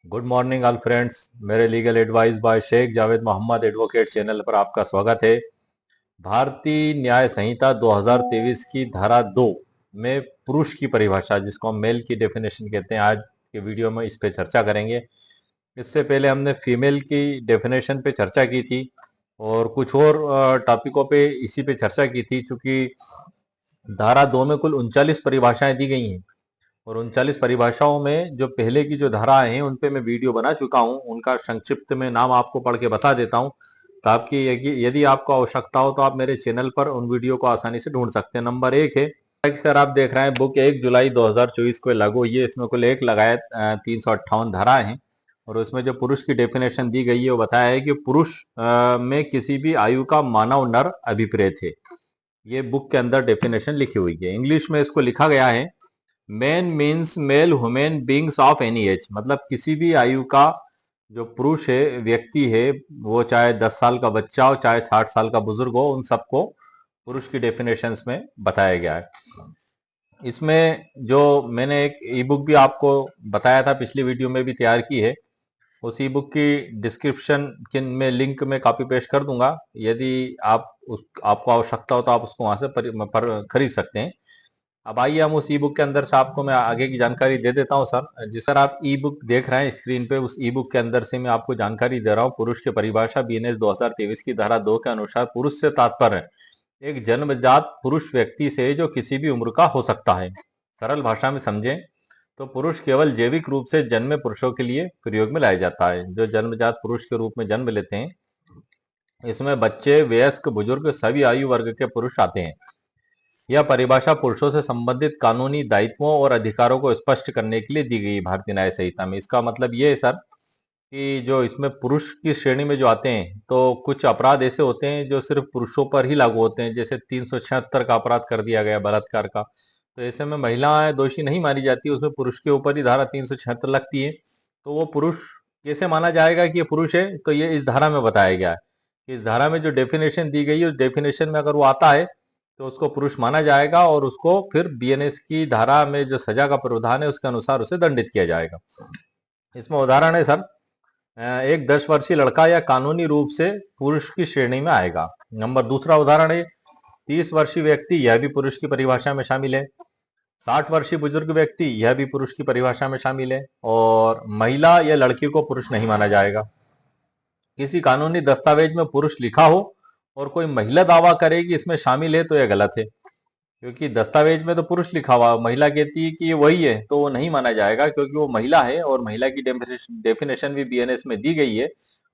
Good morning all friends. मेरे legal advice by Sheikh Javed Mohammad advocate channel पर आपका स्वागत है। भारतीय न्याय संहिता 2023 की धारा 2 में पुरुष की परिभाषा, जिसको हम मेल की डेफिनेशन कहते हैं, आज के वीडियो में इस पे चर्चा करेंगे। इससे पहले हमने फीमेल की डेफिनेशन पे चर्चा की थी और कुछ और टॉपिकों पे इसी पे चर्चा की थी। चूंकि धारा 2 में कुल 39 परिभाषाएं दी गई हैं और 39 परिभाषाओं में जो पहले की जो धाराएं हैं उन पे मैं वीडियो बना चुका हूं। उनका संक्षिप्त में नाम आपको पढ़ के बता देता हूं, तो आपकी यदि आपको आवश्यकता हो तो आप मेरे चैनल पर उन वीडियो को आसानी से ढूंढ सकते हैं। नंबर 1 है, सर आप देख रहे हैं बुक 1 जुलाई 2024 को लागू हुई है। इसमें कुल एक लगायत 358 धाराएं हैं और उसमें जो पुरुष की डेफिनेशन दी गई है वो बताया है कि पुरुष में किसी भी आयु का मानव नर अभिप्रेत है। ये बुक के अंदर डेफिनेशन लिखी हुई है। इंग्लिश में इसको लिखा गया है, man means male human beings of any as, मतलब किसी भी आयु का जो पुरुष है, व्यक्ति है, वो चाहे 10 साल का बच्चा हो चाहे 60 साल का बुजुर्ग हो, उन सबको पुरुष की डेफिनेशंस में बताया गया है। इसमें जो मैंने एक ई बुक भी आपको बताया था, पिछली वीडियो में भी तैयार की है, उस ई बुक की डिस्क्रिप्शन में लिंक में कॉपी पेस्ट कर दूंगा। यदि आपको आवश्यकता हो तो आप उसको वहां से खरीद सकते हैं। अब आइए हम उस ई बुक के अंदर से आपको मैं आगे की जानकारी दे देता हूं सर। जिस पर आप ई बुक देख रहे हैं स्क्रीन पे, उस ई बुक के अंदर से मैं आपको जानकारी दे रहा हूं। पुरुष की परिभाषा बीएनएस 2023 की धारा 2 के अनुसार पुरुष से तात्पर्य एक जन्मजात पुरुष व्यक्ति से जो किसी भी उम्र का हो सकता है। सरल भाषा में समझें तो पुरुष केवल जैविक रूप से जन्मे पुरुषों के लिए प्रयोग में लाया जाता है, जो जन्मजात पुरुष के रूप में जन्म लेते हैं। इसमें बच्चे, वयस्क, बुजुर्ग सभी आयु वर्ग के पुरुष आते हैं। यह परिभाषा पुरुषों से संबंधित कानूनी दायित्वों और अधिकारों को स्पष्ट करने के लिए दी गई भारतीय न्याय संहिता में। इसका मतलब ये है सर कि जो इसमें पुरुष की श्रेणी में जो आते हैं, तो कुछ अपराध ऐसे होते हैं जो सिर्फ पुरुषों पर ही लागू होते हैं। जैसे 376 का अपराध कर दिया गया बलात्कार का, तो ऐसे में महिलाएं दोषी नहीं मानी जाती, उसमें पुरुष के ऊपर ही धारा 376 लगती है। तो वो पुरुष कैसे माना जाएगा कि ये पुरुष है, तो ये इस धारा में बताया गया है। इस धारा में जो डेफिनेशन दी गई है, उस डेफिनेशन में अगर वो आता है तो उसको पुरुष माना जाएगा और उसको फिर बीएनएस की धारा में जो सजा का प्रावधान है उसके अनुसार उसे दंडित किया जाएगा। इसमें उदाहरण है सर, एक 10 वर्षीय लड़का या कानूनी रूप से पुरुष की श्रेणी में आएगा। नंबर दूसरा उदाहरण है, 30 वर्षीय व्यक्ति, यह भी पुरुष की परिभाषा में शामिल है। 60 वर्षीय बुजुर्ग व्यक्ति, यह भी पुरुष की परिभाषा में शामिल है। और महिला या लड़की को पुरुष नहीं माना जाएगा। किसी कानूनी दस्तावेज में पुरुष लिखा हो और कोई महिला दावा करे कि इसमें शामिल है, तो यह गलत है, क्योंकि दस्तावेज में तो पुरुष लिखा हुआ, महिला कहती है कि ये वही है, तो वो नहीं माना जाएगा, क्योंकि वो महिला है और महिला की डेफिनेशन भी बीएनएस में दी गई है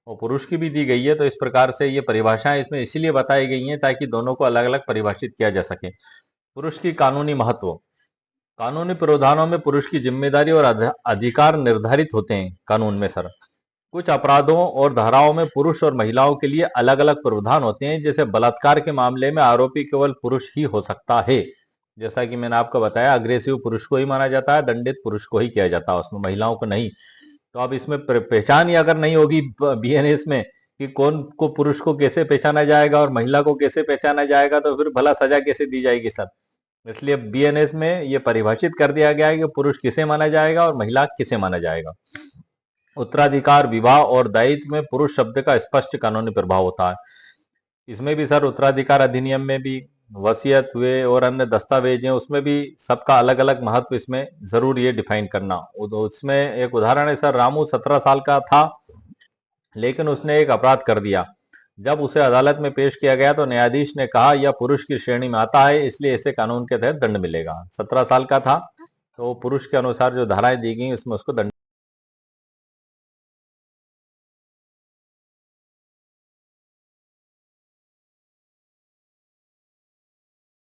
और पुरुष की भी दी गई है। तो इस प्रकार से ये परिभाषाएं इसमें इसीलिए बताई गई हैं ताकि दोनों को अलग अलग परिभाषित किया जा सके। पुरुष की कानूनी महत्व, कानूनी प्रावधानों में पुरुष की जिम्मेदारी और अधिकार निर्धारित होते हैं कानून में सर। कुछ अपराधों और धाराओं में पुरुष और महिलाओं के लिए अलग अलग प्रावधान होते हैं। जैसे बलात्कार के मामले में आरोपी केवल पुरुष ही हो सकता है। जैसा कि मैंने आपको बताया, अग्रेसिव पुरुष को ही माना जाता है, दंडित पुरुष को ही किया जाता है, उसमें महिलाओं को नहीं। तो अब इसमें पहचान ही अगर नहीं होगी बीएनएस में कि कौन को पुरुष को कैसे पहचाना जाएगा और महिला को कैसे पहचाना जाएगा, तो फिर भला सजा कैसे दी जाएगी सर। इसलिए बीएनएस में यह परिभाषित कर दिया गया है कि पुरुष किसे माना जाएगा और महिला किसे माना जाएगा। उत्तराधिकार, विवाह और दायित्व में पुरुष शब्द का स्पष्ट कानूनी प्रभाव होता है। इसमें भी सर उत्तराधिकार अधिनियम में भी वसीयत हुए और अन्य दस्तावेज हैं, उसमें भी सबका अलग अलग महत्व इसमें जरूर ये डिफाइन करना। उसमें एक उदाहरण है सर, रामू 17 साल का था लेकिन उसने एक अपराध कर दिया। जब उसे अदालत में पेश किया गया तो न्यायाधीश ने कहा यह पुरुष की श्रेणी में आता है, इसलिए इसे कानून के तहत दंड मिलेगा। 17 साल का था तो पुरुष के अनुसार जो धाराएं दी गई उसमें उसको दंड